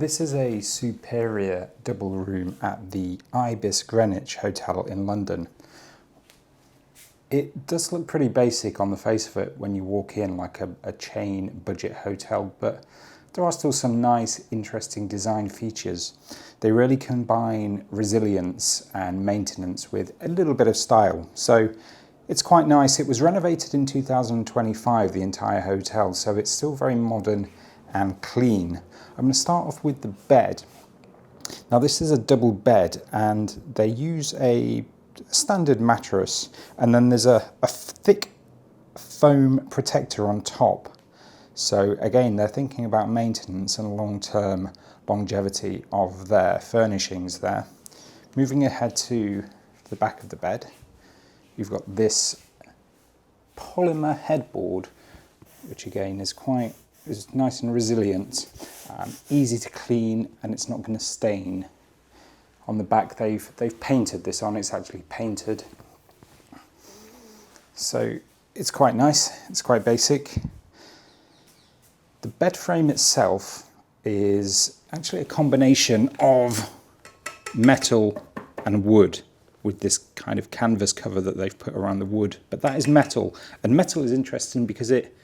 This is a superior double room at the Ibis Greenwich Hotel in London. It does look pretty basic on the face of it when you walk in, like a chain budget hotel, but there are still some nice, interesting design features. They really combine resilience and maintenance with a little bit of style. So it's quite nice. It was renovated in 2025, the entire hotel, so it's still very modern and clean. I'm going to start off with the bed. Now this is a double bed and they use a standard mattress, and then there's a thick foam protector on top. So again, they're thinking about maintenance and long-term longevity of their furnishings there. Moving ahead to the back of the bed, you've got this polymer headboard, which again is nice and resilient, easy to clean, and it's not going to stain. On the back they've painted this on, it's actually painted. So it's quite nice, it's quite basic. The bed frame itself is actually a combination of metal and wood, with this kind of canvas cover that they've put around the wood. But that is metal, and metal is interesting because it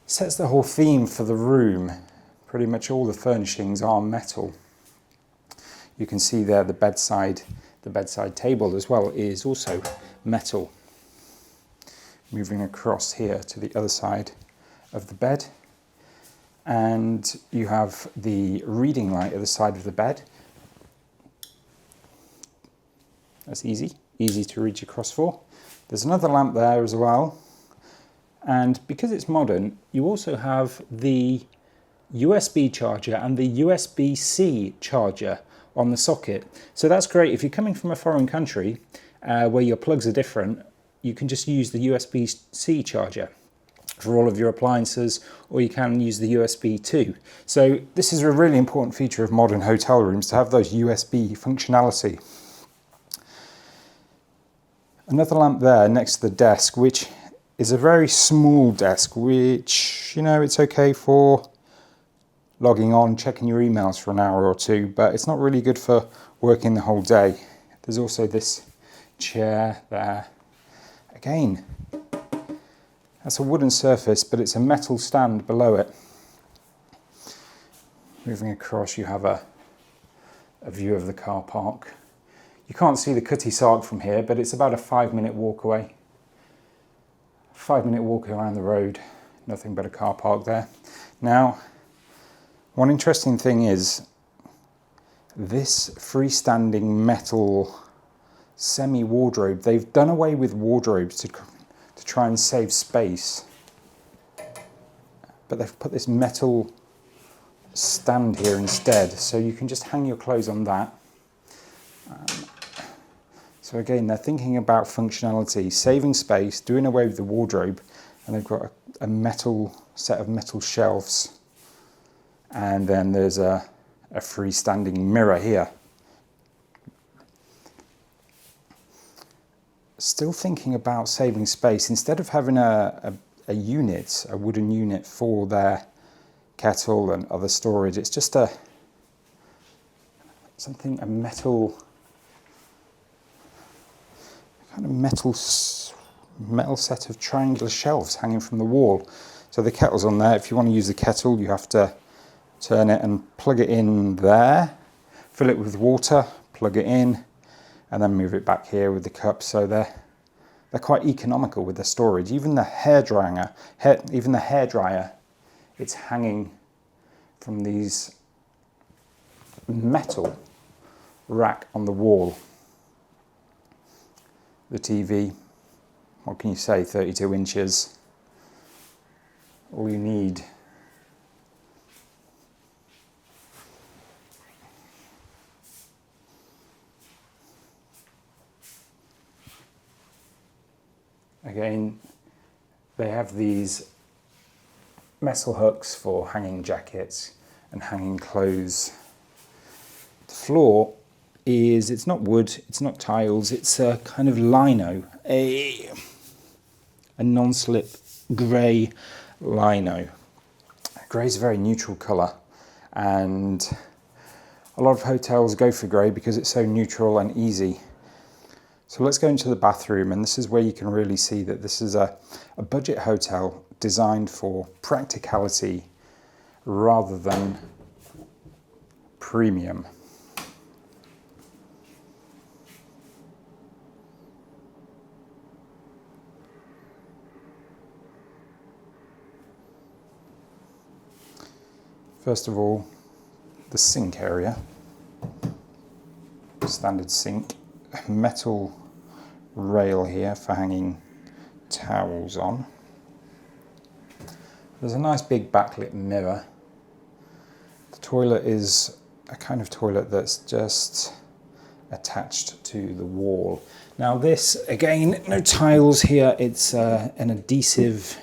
sets the whole theme for the room. Pretty much all the furnishings are metal. You can see there the bedside table as well is also metal. Moving across here to the other side of the bed, and you have the reading light at the side of the bed. That's easy to reach across for. There's another lamp there as well, and because it's modern, you also have the USB charger and the USB-C charger on the socket. So that's great if you're coming from a foreign country where your plugs are different. You can just use the USB-C charger for all of your appliances, or you can use the USB too. So this is a really important feature of modern hotel rooms, to have those USB functionality. Another lamp there next to the desk, which is a very small desk, which, you know, it's okay for logging on, checking your emails for an hour or two, but it's not really good for working the whole day. There's also this chair there. Again, that's a wooden surface, but it's a metal stand below it. Moving across, you have a view of the car park. You can't see the Cutty Sark from here, but it's about a 5-minute walk away. 5-minute walk around the road, nothing but a car park there. Now, one interesting thing is this freestanding metal semi-wardrobe. They've done away with wardrobes to try and save space, but they've put this metal stand here instead, so you can just hang your clothes on that. So again, they're thinking about functionality, saving space, doing away with the wardrobe, and they've got a set of metal shelves. And then there's a freestanding mirror here. Still thinking about saving space. Instead of having a wooden unit for their kettle and other storage, it's just a metal set of triangular shelves hanging from the wall. So the kettle's on there. If you want to use the kettle, you have to turn it and plug it in there, fill it with water, plug it in, and then move it back here with the cup. So they're quite economical with their storage. Even the hairdryer, it's hanging from these metal rack on the wall. The TV, what can you say, 32 inches, all you need. Again, they have these metal hooks for hanging jackets and hanging clothes. The floor it's not wood, it's not tiles, it's a kind of lino, a non-slip grey lino. Grey is a very neutral colour, and a lot of hotels go for grey because it's so neutral and easy. So let's go into the bathroom, and this is where you can really see that this is a budget hotel designed for practicality rather than premium. First of all, the sink area, standard sink, metal rail here for hanging towels on. There's a nice big backlit mirror. The toilet is a kind of toilet that's just attached to the wall. Now this, again, no tiles here, it's an adhesive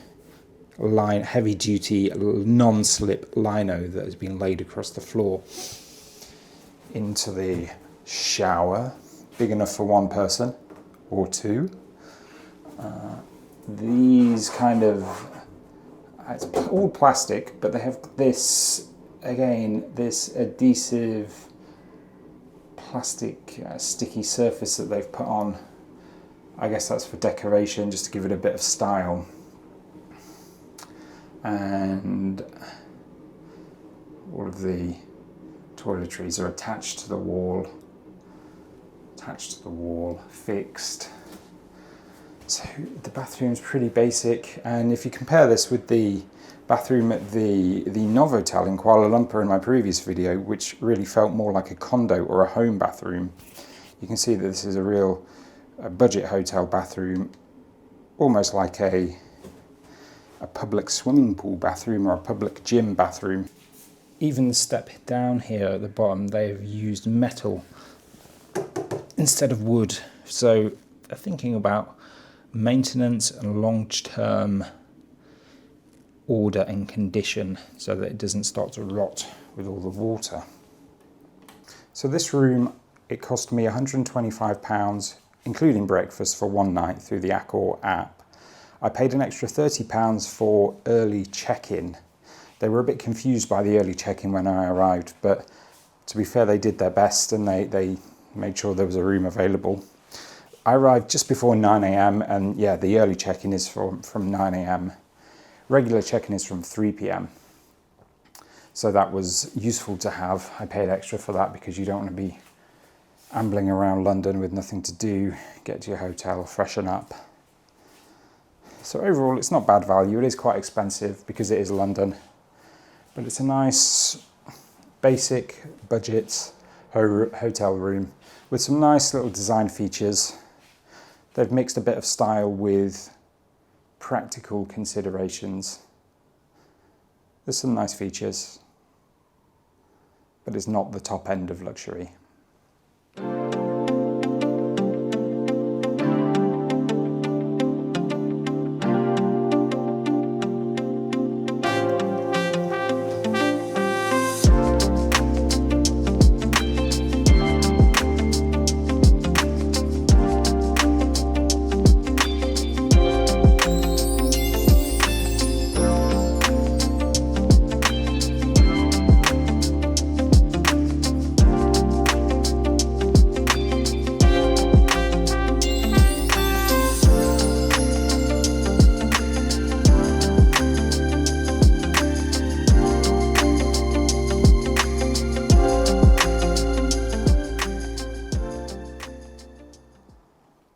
line, heavy duty non-slip lino that has been laid across the floor. Into the shower, big enough for one person or two. These kind of, it's all plastic, but they have this, again, this adhesive plastic sticky surface that they've put on. I guess that's for decoration, just to give it a bit of style. And all of the toiletries are attached to the wall, fixed. So the bathroom's pretty basic, and if you compare this with the bathroom at the Novotel in Kuala Lumpur in my previous video, which really felt more like a condo or a home bathroom, you can see that this is a real budget hotel bathroom, almost like a public swimming pool bathroom or a public gym bathroom. Even the step down here at the bottom, they've used metal instead of wood. So they're thinking about maintenance and long-term order and condition so that it doesn't start to rot with all the water. So this room, it cost me £125, including breakfast, for one night through the Accor app. I paid an extra £30 for early check-in. They were a bit confused by the early check-in when I arrived, but to be fair, they did their best and they made sure there was a room available. I arrived just before 9 AM, and yeah, the early check-in is from 9 AM. Regular check-in is from 3 PM. So that was useful to have. I paid extra for that because you don't want to be ambling around London with nothing to do, get to your hotel, freshen up. So overall, it's not bad value. It is quite expensive because it is London, but it's a nice, basic budget hotel room with some nice little design features. They've mixed a bit of style with practical considerations. There's some nice features, but it's not the top end of luxury.